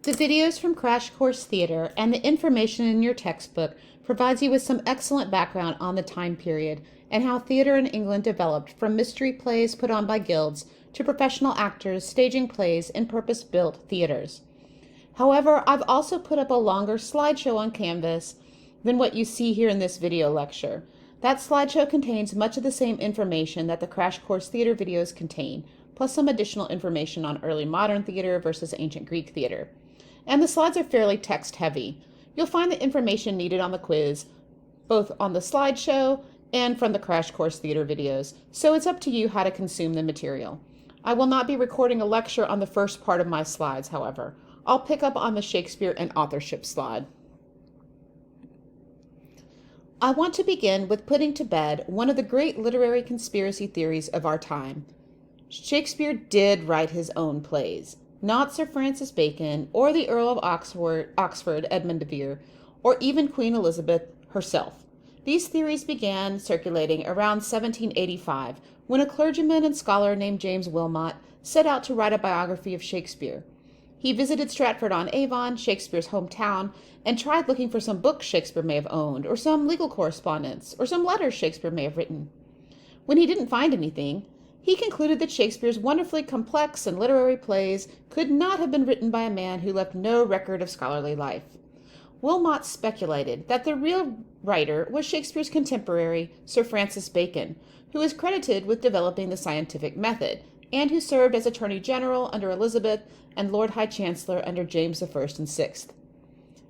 The videos from Crash Course Theater and the information in your textbook provides you with some excellent background on the time period and how theater in England developed from mystery plays put on by guilds to professional actors staging plays in purpose-built theaters. However, I've also put up a longer slideshow on Canvas than what you see here in this video lecture. That slideshow contains much of the same information that the Crash Course Theater videos contain, plus some additional information on early modern theater versus ancient Greek theater. And the slides are fairly text-heavy. You'll find the information needed on the quiz, both on the slideshow and from the Crash Course Theater videos, so it's up to you how to consume the material. I will not be recording a lecture on the first part of my slides, however. I'll pick up on the Shakespeare and authorship slide. I want to begin with putting to bed one of the great literary conspiracy theories of our time. Shakespeare did write his own plays, not Sir Francis Bacon or the Earl of Oxford, Edmund de Vere, or even Queen Elizabeth herself. These theories began circulating around 1785 when a clergyman and scholar named James Wilmot set out to write a biography of Shakespeare. He visited Stratford-on-Avon, Shakespeare's hometown, and tried looking for some books Shakespeare may have owned, or some legal correspondence, or some letters Shakespeare may have written. When he didn't find anything, he concluded that Shakespeare's wonderfully complex and literary plays could not have been written by a man who left no record of scholarly life. Wilmot speculated that the real writer was Shakespeare's contemporary, Sir Francis Bacon, who is credited with developing the scientific method, and who served as Attorney General under Elizabeth and Lord High Chancellor under James I and VI.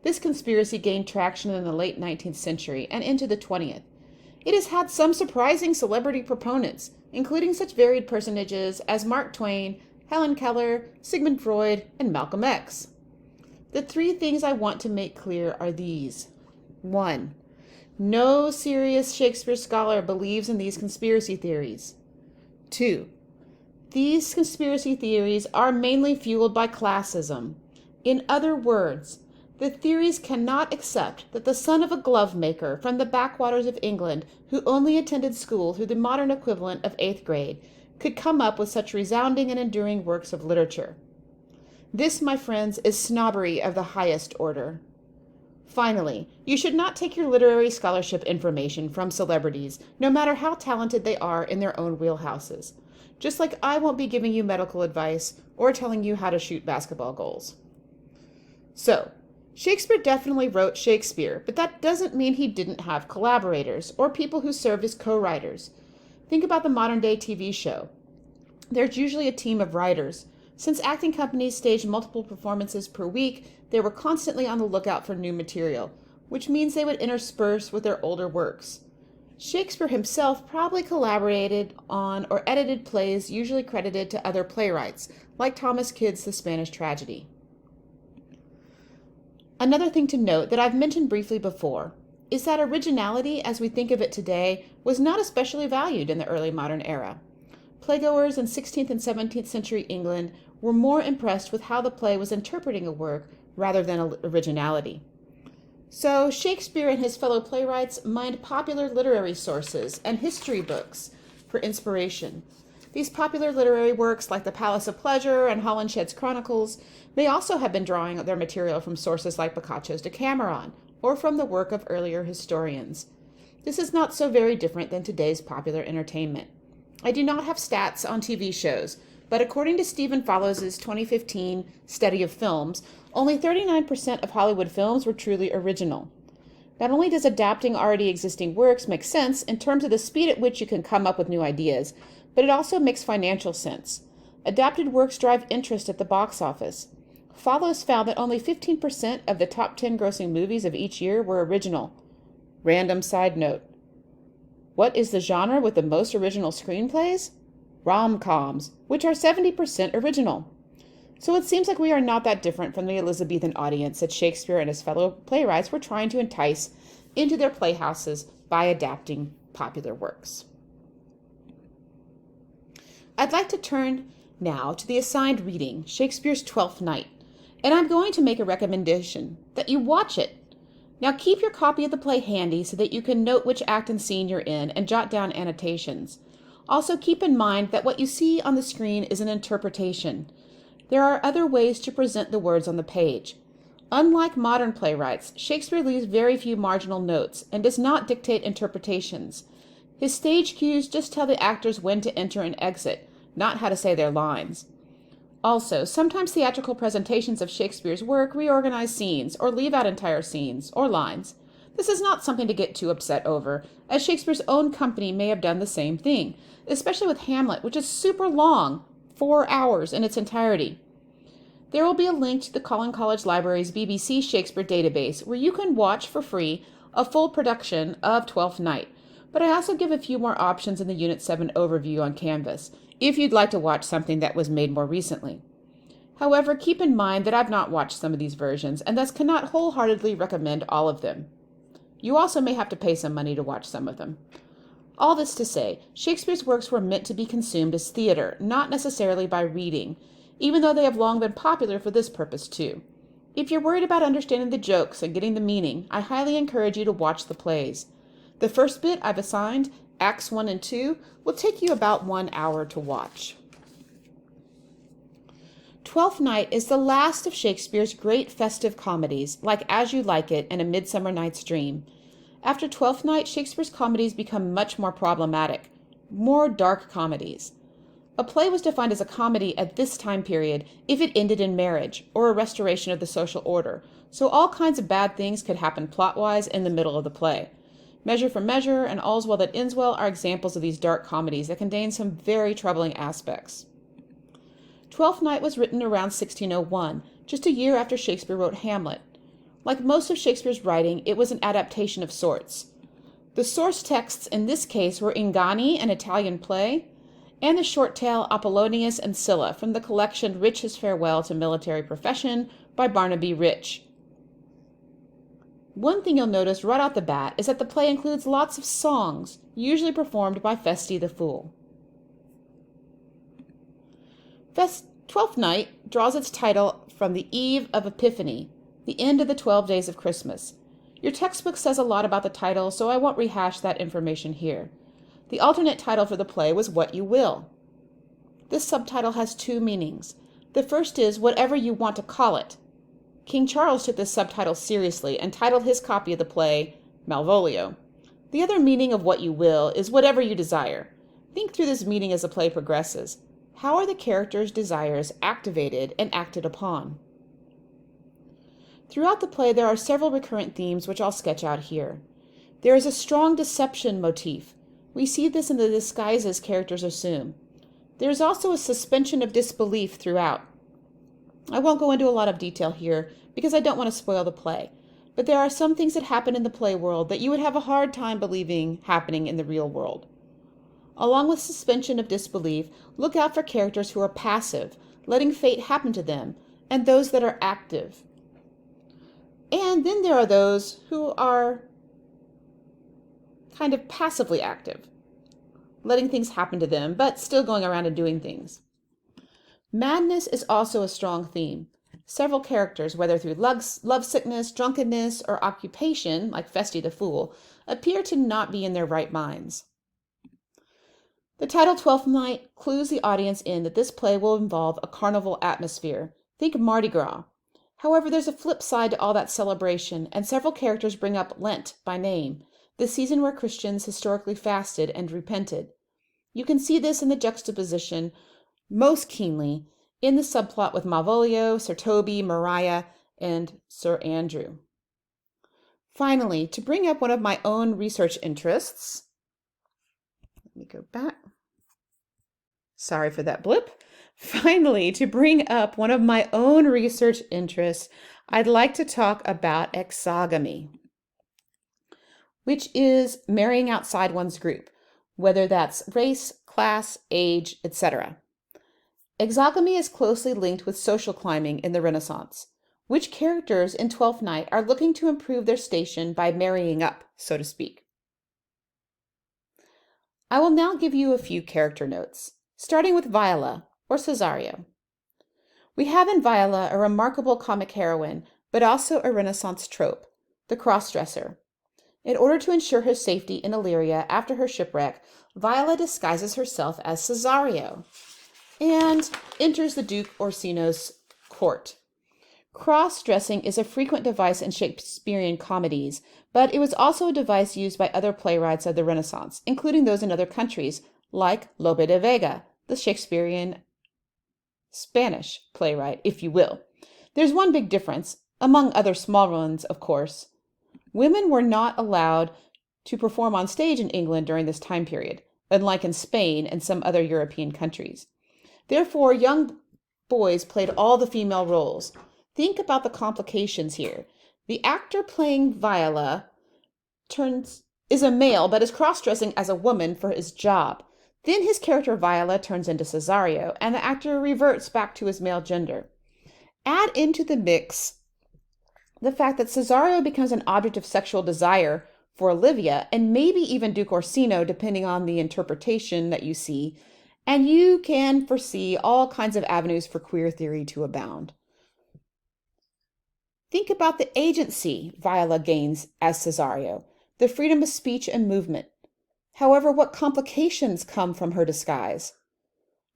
This conspiracy gained traction in the late 19th century and into the 20th. It has had some surprising celebrity proponents, including such varied personages as Mark Twain, Helen Keller, Sigmund Freud, and Malcolm X. The three things I want to make clear are these. 1. No serious Shakespeare scholar believes in these conspiracy theories. 2. These conspiracy theories are mainly fueled by classism. In other words, the theories cannot accept that the son of a glove maker from the backwaters of England, who only attended school through the modern equivalent of 8th grade, could come up with such resounding and enduring works of literature. This, my friends, is snobbery of the highest order. Finally, you should not take your literary scholarship information from celebrities, no matter how talented they are in their own wheelhouses. Just like I won't be giving you medical advice or telling you how to shoot basketball goals. So, Shakespeare definitely wrote Shakespeare, but that doesn't mean he didn't have collaborators or people who served as co-writers. Think about the modern-day TV show. There's usually a team of writers. Since acting companies staged multiple performances per week, they were constantly on the lookout for new material, which means they would intersperse with their older works. Shakespeare himself probably collaborated on or edited plays usually credited to other playwrights, like Thomas Kyd's The Spanish Tragedy. Another thing to note that I've mentioned briefly before is that originality, as we think of it today, was not especially valued in the early modern era. Playgoers in 16th and 17th century England were more impressed with how the play was interpreting a work rather than originality. So Shakespeare and his fellow playwrights mined popular literary sources and history books for inspiration. These popular literary works, like The Palace of Pleasure and Holinshed's Chronicles, may also have been drawing their material from sources like Boccaccio's Decameron, or from the work of earlier historians. This is not so very different than today's popular entertainment. I do not have stats on TV shows, but according to Stephen Fallows's 2015 study of films, only 39% of Hollywood films were truly original. Not only does adapting already existing works make sense in terms of the speed at which you can come up with new ideas, but it also makes financial sense. Adapted works drive interest at the box office. Follows found that only 15% of the top 10 grossing movies of each year were original. Random side note. What is the genre with the most original screenplays? Rom-coms, which are 70% original. So it seems like we are not that different from the Elizabethan audience that Shakespeare and his fellow playwrights were trying to entice into their playhouses by adapting popular works. I'd like to turn now to the assigned reading, Shakespeare's Twelfth Night, and I'm going to make a recommendation that you watch it. Now keep your copy of the play handy so that you can note which act and scene you're in and jot down annotations. Also keep in mind that what you see on the screen is an interpretation. There are other ways to present the words on the page. Unlike modern playwrights, Shakespeare leaves very few marginal notes and does not dictate interpretations. His stage cues just tell the actors when to enter and exit, not how to say their lines. Also, sometimes theatrical presentations of Shakespeare's work reorganize scenes or leave out entire scenes or lines. This is not something to get too upset over, as Shakespeare's own company may have done the same thing, especially with Hamlet, which is super long, 4 hours in its entirety. There will be a link to the Collin College Library's BBC Shakespeare database where you can watch for free a full production of Twelfth Night, but I also give a few more options in the Unit 7 overview on Canvas, if you'd like to watch something that was made more recently. However, keep in mind that I've not watched some of these versions and thus cannot wholeheartedly recommend all of them. You also may have to pay some money to watch some of them. All this to say, Shakespeare's works were meant to be consumed as theater, not necessarily by reading, even though they have long been popular for this purpose too. If you're worried about understanding the jokes and getting the meaning, I highly encourage you to watch the plays. The first bit I've assigned, Acts 1 and 2, will take you about 1 hour to watch. Twelfth Night is the last of Shakespeare's great festive comedies, like As You Like It and A Midsummer Night's Dream. After Twelfth Night, Shakespeare's comedies become much more problematic, more dark comedies. A play was defined as a comedy at this time period if it ended in marriage or a restoration of the social order, so all kinds of bad things could happen plot-wise in the middle of the play. Measure for Measure and All's Well That Ends Well are examples of these dark comedies that contain some very troubling aspects. Twelfth Night was written around 1601, just a year after Shakespeare wrote Hamlet. Like most of Shakespeare's writing, it was an adaptation of sorts. The source texts in this case were Inganni, an Italian play, and the short tale Apollonius and Scylla from the collection Rich's Farewell to Military Profession by Barnaby Rich. One thing you'll notice right out the bat is that the play includes lots of songs, usually performed by Feste the Fool. Twelfth Night draws its title from the Eve of Epiphany, the end of the 12 days of Christmas. Your textbook says a lot about the title, so I won't rehash that information here. The alternate title for the play was What You Will. This subtitle has 2 meanings. The first is whatever you want to call it. King Charles took this subtitle seriously and titled his copy of the play Malvolio. The other meaning of What You Will is whatever you desire. Think through this meaning as the play progresses. How are the characters' desires activated and acted upon? Throughout the play, there are several recurrent themes which I'll sketch out here. There is a strong deception motif. We see this in the disguises characters assume. There is also a suspension of disbelief throughout. I won't go into a lot of detail here because I don't want to spoil the play, but there are some things that happen in the play world that you would have a hard time believing happening in the real world. Along with suspension of disbelief, look out for characters who are passive, letting fate happen to them, and those that are active. And then there are those who are kind of passively active, letting things happen to them, but still going around and doing things. Madness is also a strong theme. Several characters, whether through lovesickness, drunkenness, or occupation, like Feste the Fool, appear to not be in their right minds. The title Twelfth Night clues the audience in that this play will involve a carnival atmosphere. Think Mardi Gras. However, there's a flip side to all that celebration, and several characters bring up Lent by name, the season where Christians historically fasted and repented. You can see this in the juxtaposition most keenly in the subplot with Malvolio, Sir Toby, Maria, and Sir Andrew. Finally, to bring up one of my own research interests, let me go back. Sorry for that blip. Finally, to bring up one of my own research interests, I'd like to talk about exogamy, which is marrying outside one's group, whether that's race, class, age, etc. Exogamy is closely linked with social climbing in the Renaissance. Which characters in Twelfth Night are looking to improve their station by marrying up, so to speak? I will now give you a few character notes, starting with Viola, or Cesario. We have in Viola a remarkable comic heroine, but also a Renaissance trope, the cross-dresser. In order to ensure her safety in Illyria after her shipwreck, Viola disguises herself as Cesario. and enters the Duke Orsino's court. Cross-dressing is a frequent device in Shakespearean comedies, but it was also a device used by other playwrights of the Renaissance, including those in other countries, like Lope de Vega, the Shakespearean Spanish playwright, if you will. There's one big difference, among other small ones, of course. Women were not allowed to perform on stage in England during this time period, unlike in Spain and some other European countries. Therefore, young boys played all the female roles. Think about the complications here. The actor playing Viola is a male, but is cross-dressing as a woman for his job. Then his character Viola turns into Cesario, and the actor reverts back to his male gender. Add into the mix the fact that Cesario becomes an object of sexual desire for Olivia, and maybe even Duke Orsino, depending on the interpretation that you see, and you can foresee all kinds of avenues for queer theory to abound. Think about the agency Viola gains as Cesario, the freedom of speech and movement. However, what complications come from her disguise?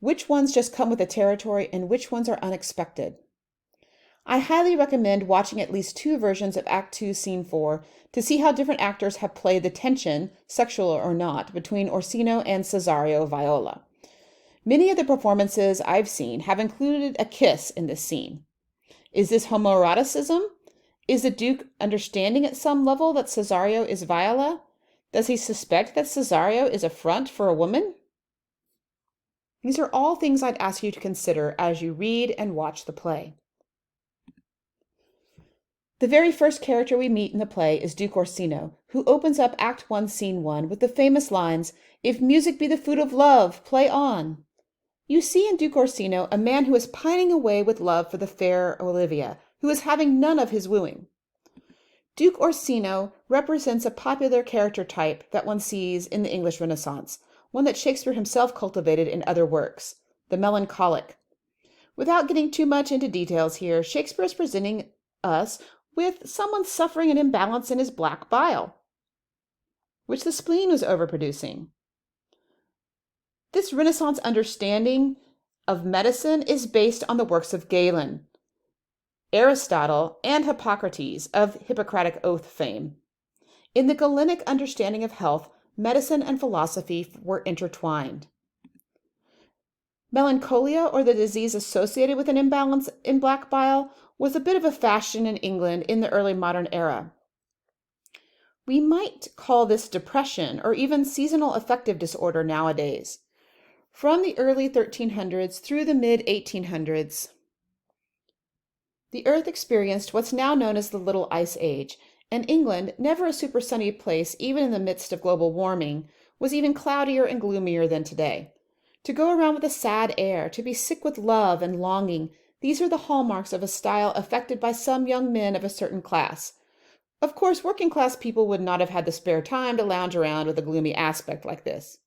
Which ones just come with the territory and which ones are unexpected? I highly recommend watching at least 2 versions of Act 2, Scene 4 to see how different actors have played the tension, sexual or not, between Orsino and Cesario Viola. Many of the performances I've seen have included a kiss in this scene. Is this homoeroticism? Is the Duke understanding at some level that Cesario is Viola? Does he suspect that Cesario is a front for a woman? These are all things I'd ask you to consider as you read and watch the play. The very first character we meet in the play is Duke Orsino, who opens up Act 1, Scene 1 with the famous lines, "If music be the food of love, play on." You see in Duke Orsino a man who is pining away with love for the fair Olivia, who is having none of his wooing. Duke Orsino represents a popular character type that one sees in the English Renaissance, one that Shakespeare himself cultivated in other works, the melancholic. Without getting too much into details here, Shakespeare is presenting us with someone suffering an imbalance in his black bile, which the spleen was overproducing. This Renaissance understanding of medicine is based on the works of Galen, Aristotle, and Hippocrates of Hippocratic Oath fame. In the Galenic understanding of health, medicine and philosophy were intertwined. Melancholia, or the disease associated with an imbalance in black bile, was a bit of a fashion in England in the early modern era. We might call this depression or even seasonal affective disorder nowadays. From the early 1300s through the mid-1800s, the Earth experienced what's now known as the Little Ice Age, and England, never a super sunny place even in the midst of global warming, was even cloudier and gloomier than today. To go around with a sad air, to be sick with love and longing, these are the hallmarks of a style affected by some young men of a certain class. Of course, working class people would not have had the spare time to lounge around with a gloomy aspect like this.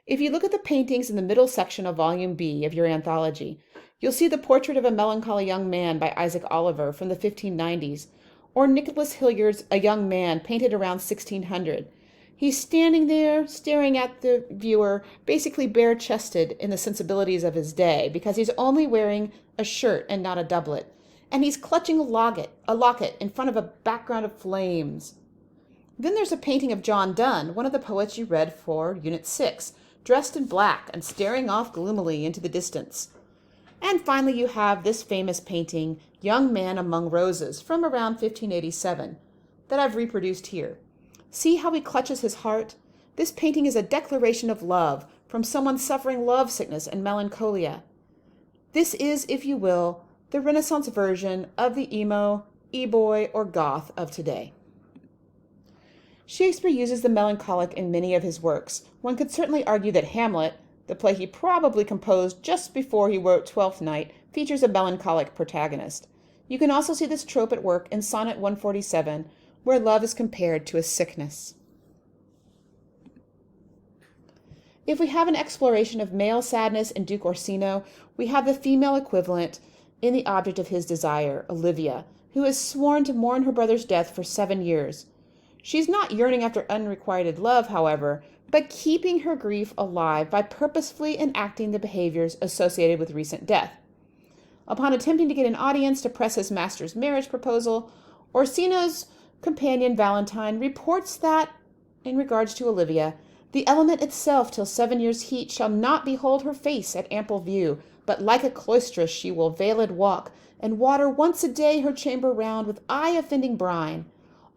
If you look at the paintings in the middle section of Volume B of your anthology, you'll see the portrait of a melancholy young man by Isaac Oliver from the 1590s, or Nicholas Hilliard's A Young Man, painted around 1600. He's standing there, staring at the viewer, basically bare-chested in the sensibilities of his day, because he's only wearing a shirt and not a doublet, and he's clutching a locket in front of a background of flames. Then there's a painting of John Donne, one of the poets you read for Unit 6, dressed in black and staring off gloomily into the distance. And finally you have this famous painting, Young Man Among Roses, from around 1587, that I've reproduced here. See how he clutches his heart? This painting is a declaration of love from someone suffering love sickness and melancholia. This is, if you will, the Renaissance version of the emo, e-boy, or goth of today. Shakespeare uses the melancholic in many of his works. One could certainly argue that Hamlet, the play he probably composed just before he wrote Twelfth Night, features a melancholic protagonist. You can also see this trope at work in Sonnet 147, where love is compared to a sickness. If we have an exploration of male sadness in Duke Orsino, we have the female equivalent in the object of his desire, Olivia, who is sworn to mourn her brother's death for 7 years. She's not yearning after unrequited love, however, but keeping her grief alive by purposefully enacting the behaviors associated with recent death. Upon attempting to get an audience to press his master's marriage proposal, Orsino's companion Valentine reports that, in regards to Olivia, the element itself till 7 years' heat shall not behold her face at ample view, but like a cloistress she will veiled walk, and water once a day her chamber round with eye-offending brine.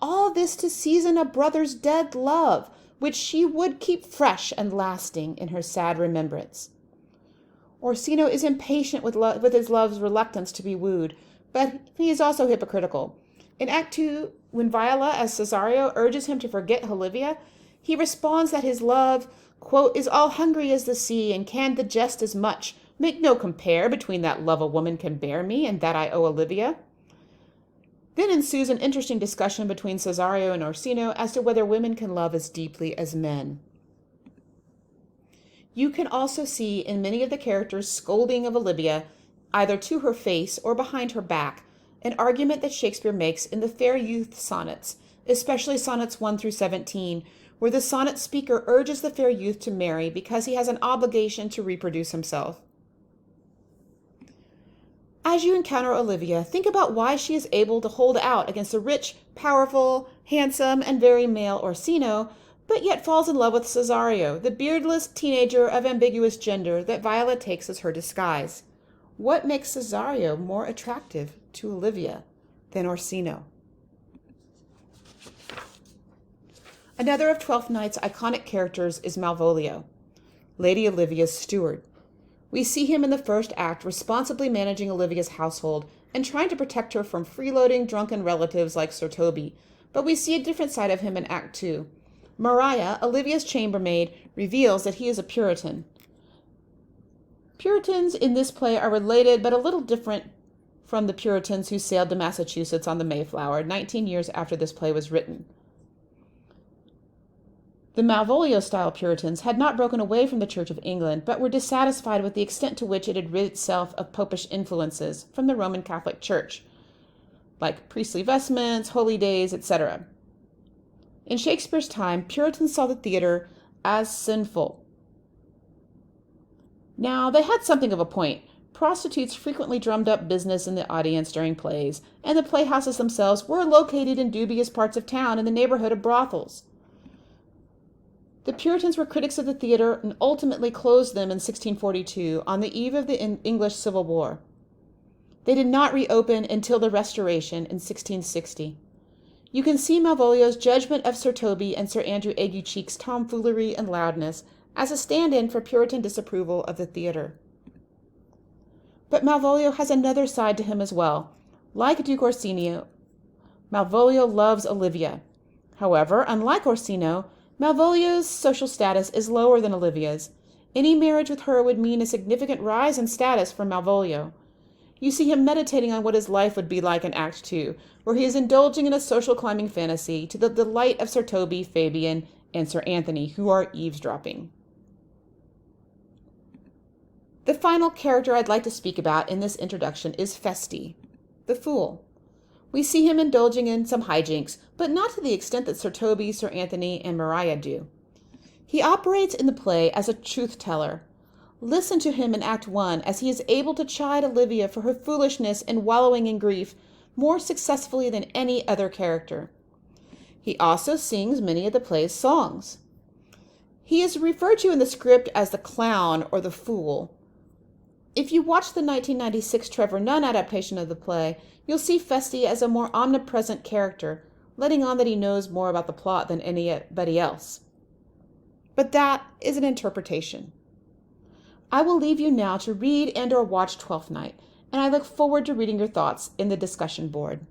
All this to season a brother's dead love, which she would keep fresh and lasting in her sad remembrance. Orsino is impatient with his love's reluctance to be wooed, but he is also hypocritical. In Act 2, when Viola as Cesario urges him to forget Olivia, he responds that his love, quote, is all hungry as the sea and can digest as much. Make no compare between that love a woman can bear me and that I owe Olivia. Then ensues an interesting discussion between Cesario and Orsino as to whether women can love as deeply as men. You can also see in many of the characters' scolding of Olivia, either to her face or behind her back, an argument that Shakespeare makes in the Fair Youth sonnets, especially sonnets 1 through 17, where the sonnet speaker urges the fair youth to marry because he has an obligation to reproduce himself. As you encounter Olivia, think about why she is able to hold out against a rich, powerful, handsome, and very male Orsino, but yet falls in love with Cesario, the beardless teenager of ambiguous gender that Viola takes as her disguise. What makes Cesario more attractive to Olivia than Orsino? Another of Twelfth Night's iconic characters is Malvolio, Lady Olivia's steward. We see him in the first act responsibly managing Olivia's household and trying to protect her from freeloading drunken relatives like Sir Toby, but we see a different side of him in Act 2. Maria, Olivia's chambermaid, reveals that he is a Puritan. Puritans in this play are related but a little different from the Puritans who sailed to Massachusetts on the Mayflower 19 years after this play was written. The Malvolio-style Puritans had not broken away from the Church of England, but were dissatisfied with the extent to which it had rid itself of popish influences from the Roman Catholic Church, like priestly vestments, holy days, etc. In Shakespeare's time, Puritans saw the theater as sinful. Now, they had something of a point. Prostitutes frequently drummed up business in the audience during plays, and the playhouses themselves were located in dubious parts of town in the neighborhood of brothels. The Puritans were critics of the theater and ultimately closed them in 1642 on the eve of the English Civil War. They did not reopen until the Restoration in 1660. You can see Malvolio's judgment of Sir Toby and Sir Andrew Aguecheek's tomfoolery and loudness as a stand-in for Puritan disapproval of the theater. But Malvolio has another side to him as well. Like Duke Orsino, Malvolio loves Olivia. However, unlike Orsino, Malvolio's social status is lower than Olivia's. Any marriage with her would mean a significant rise in status for Malvolio. You see him meditating on what his life would be like in Act 2, where he is indulging in a social climbing fantasy to the delight of Sir Toby, Fabian, and Sir Anthony, who are eavesdropping. The final character I'd like to speak about in this introduction is Feste, the fool. We see him indulging in some hijinks, but not to the extent that Sir Toby, Sir Anthony, and Maria do. He operates in the play as a truth-teller. Listen to him in Act 1 as he is able to chide Olivia for her foolishness and wallowing in grief more successfully than any other character. He also sings many of the play's songs. He is referred to in the script as the clown or the fool. If you watch the 1996 Trevor Nunn adaptation of the play, you'll see Feste as a more omnipresent character, letting on that he knows more about the plot than anybody else. But that is an interpretation. I will leave you now to read and/or watch Twelfth Night, and I look forward to reading your thoughts in the discussion board.